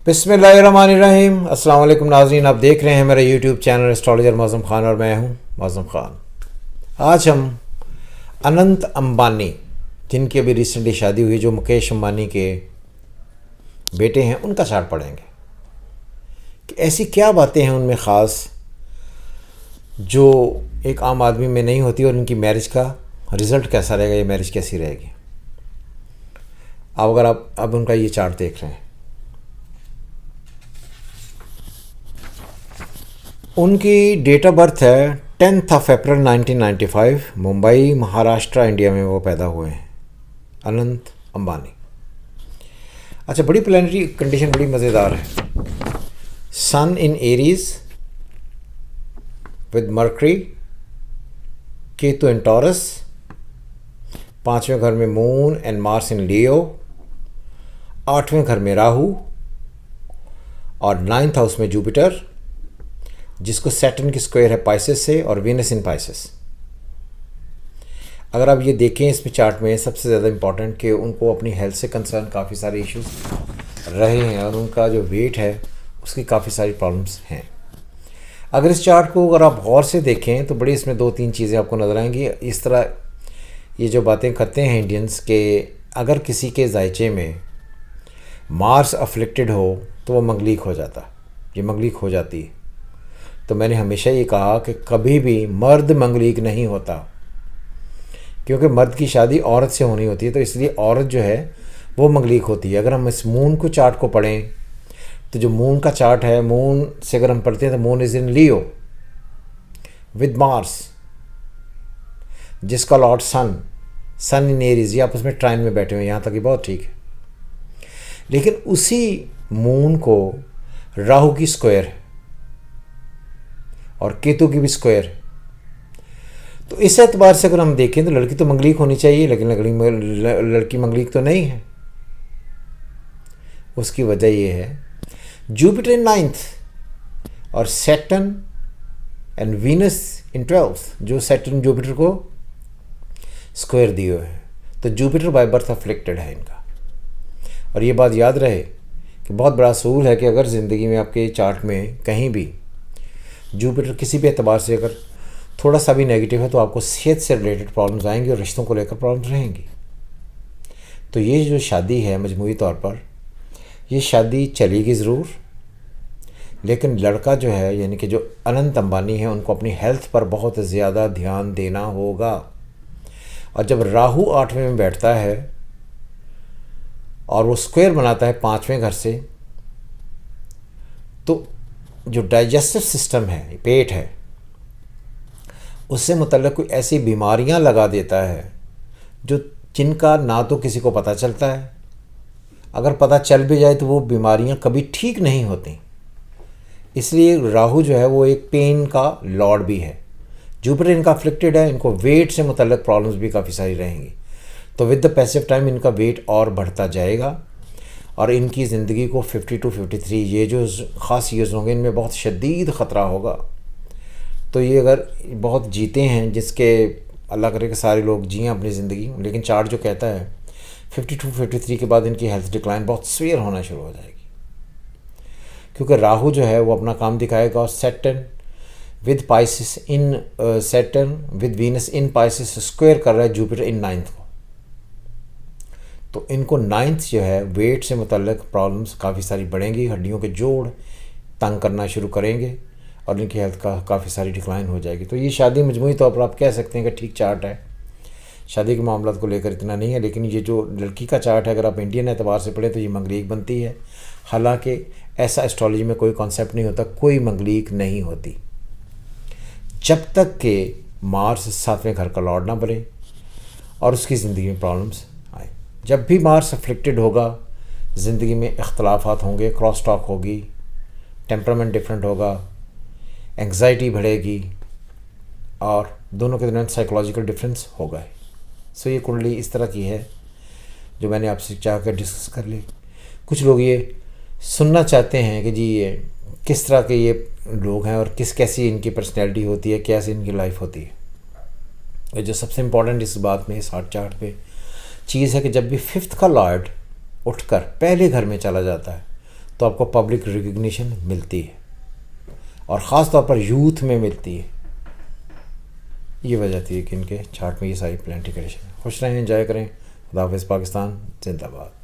बिस्मिल्लाहिर्रहमानिर्रहीम। अस्सलाम वालेकुम नाज़रीन, आप देख रहे हैं मेरा YouTube channel astrologer Mauzam Khan और मैं हूं मौज़म ख़ान। आज हम अनंत अंबानी, जिनकी अभी रिसेंटली शादी हुई, जो मुकेश अंबानी के बेटे हैं, उनका चार्ट पढ़ेंगे कि ऐसी क्या बातें हैं उनमें ख़ास जो एक आम आदमी में नहीं होती और इनकी मैरिज का रिज़ल्ट कैसा रहेगा, ये मैरिज कैसी रहेगी। अगर आप अब उनका ये चार्ट देख रहे हैं, उनकी डेट ऑफ बर्थ है 10 अप्रैल 1995, मुंबई महाराष्ट्र इंडिया में वो पैदा हुए हैं, अनंत अंबानी। अच्छा, बड़ी प्लानिटरी कंडीशन बड़ी मज़ेदार है। Sun in Aries with Mercury, Ketu in Taurus, 5वें घर में moon and Mars in Leo, 8वें घर में राहु और 9th हाउस में जुपिटर, जिसको सैटर्न की स्क्वायर है पाइसेस से, और वीनस इन पाइसेस। अगर आप ये देखें इसमें चार्ट में, सबसे ज़्यादा इम्पॉर्टेंट कि उनको अपनी हेल्थ से कंसर्न काफ़ी सारे इश्यूज रहे हैं और उनका जो वेट है उसकी काफ़ी सारी प्रॉब्लम्स हैं। अगर इस चार्ट को अगर आप गौर से देखें तो बड़ी इसमें 2-3 चीज़ें आपको नज़र आएंगी। इस तरह ये जो बातें करते हैं इंडियंस के, अगर किसी के जायचे में मार्स अफ्लिक्टेड हो तो वो मंगलीक हो जाता, ये मंगलीक हो जाती है। तो मैंने हमेशा ये कहा कि कभी भी मर्द मंगलीक नहीं होता, क्योंकि मर्द की शादी औरत से होनी होती है, तो इसलिए औरत जो है वो मंगलीक होती है। अगर हम इस मून को चार्ट को पढ़ें तो जो मून का चार्ट है, मून से अगर हम पढ़ते हैं तो moon is in Leo with Mars, जिसका लॉर्ड सन इन एरीज, ये आप उसमें ट्राइन में बैठे हुए हैं, यहाँ तक ये बहुत ठीक है। लेकिन उसी मून को राहु की स्क्वायर है और केतु की भी स्क्वायर है। तो इस एतबार से अगर हम देखें तो लड़की तो मंगलीक होनी चाहिए, लेकिन लड़की मंगलीक तो नहीं है। उसकी वजह ये है जुपिटर इन 9th और Saturn and Venus in 12th, जो सैटर्न जुपिटर को स्क्वायर दिए हुए हैं। तो जुपिटर बाय बर्थ अफ्लिक्टेड है इनका। और ये बात याद रहे कि बहुत बड़ा असूल है कि अगर ज़िंदगी में आपके चार्ट में कहीं भी जुपिटर किसी भी एतबार से अगर थोड़ा सा भी नेगेटिव है तो आपको सेहत से रिलेटेड प्रॉब्लम्स आएंगी और रिश्तों को लेकर प्रॉब्लम्स रहेंगी। तो ये जो शादी है मजमूई तौर पर ये शादी चलेगी ज़रूर, लेकिन लड़का जो है यानी कि जो अनंत अंबानी है उनको अपनी हेल्थ पर बहुत ज़्यादा ध्यान देना होगा। और जब राहु 8वें में बैठता है और वो स्क्वायर बनाता है 5वें घर से, तो जो डाइजेस्टिव सिस्टम है, पेट है, उससे मुतल्लिक़ कोई ऐसी बीमारियां लगा देता है जो जिनका ना तो किसी को पता चलता है, अगर पता चल भी जाए तो वो बीमारियां कभी ठीक नहीं होती। इसलिए राहु जो है वो एक पेन का लॉर्ड भी है। जुपिटर इनका अफ्लिक्टेड है, इनको वेट से मुतल्लिक़ प्रॉब्लम्स भी काफ़ी सारी रहेंगी। तो विद द पैसिव टाइम इनका वेट और बढ़ता जाएगा और इनकी ज़िंदगी को 50 to 53 ये जो ख़ास ईयर्स होंगे इनमें बहुत शदीद ख़तरा होगा। तो ये अगर बहुत जीते हैं, जिसके अल्लाह करे कि सारे लोग जिएँ अपनी ज़िंदगी, लेकिन चार्ट जो कहता है 50 to 53 के बाद इनकी हेल्थ डिक्लाइन बहुत सीवियर होना शुरू हो जाएगी, क्योंकि राहु जो है वो अपना काम दिखाएगा और Saturn with Pisces in Saturn with Venus in Pisces square कर रहा है जुपिटर इन 9th को। तो इनको 9th जो है वेट से मुतल्लिक़ प्रॉब्लम्स काफ़ी सारी बढ़ेंगी, हड्डियों के जोड़ तंग करना शुरू करेंगे और इनकी हेल्थ का काफ़ी सारी डिक्लाइन हो जाएगी। तो ये शादी मजमूई तौर पर आप कह सकते हैं कि ठीक चार्ट है, शादी के मामलों को लेकर इतना नहीं है। लेकिन ये जो लड़की का चार्ट है, अगर आप इंडियन एतबार से पढ़ें तो ये मंगलीक बनती है। हालांकि ऐसा एस्ट्रोलॉजी में कोई कॉन्सेप्ट नहीं होता, कोई मंगलीक नहीं होती जब तक कि मार्स 7वें घर का लॉर्ड ना बने और उसकी ज़िंदगी में प्रॉब्लम्स आए। जब भी मार्स अफ्लिक्टेड होगा ज़िंदगी में इख्तलाफात होंगे, क्रॉस टॉक होगी, टेम्परामेंट डिफरेंट होगा, एंग्जाइटी बढ़ेगी और दोनों के दरमियान साइकोलॉजिकल डिफरेंस होगा। सो ये कुंडली इस तरह की है जो मैंने आपसे चाह कर डिस्कस कर ली। कुछ लोग ये सुनना चाहते हैं कि जी ये किस तरह के ये लोग हैं और कैसी इनकी पर्सनैलिटी होती है, कैसी इनकी लाइफ होती है। और जो सबसे इम्पॉर्टेंट इस बात में, इस हार्ट चार्ट पे चीज़ है कि जब भी 5th का लॉर्ड उठकर पहले घर में चला जाता है तो आपको पब्लिक रिकग्निशन मिलती है, और ख़ास तौर पर यूथ में मिलती है। ये वजह थी कि इनके चार्ट में ये सारी प्लानिटरी कंडीशन। खुश रहें, एंजॉय करें। खुदा हाफ़िज़। पाकिस्तान जिंदाबाद।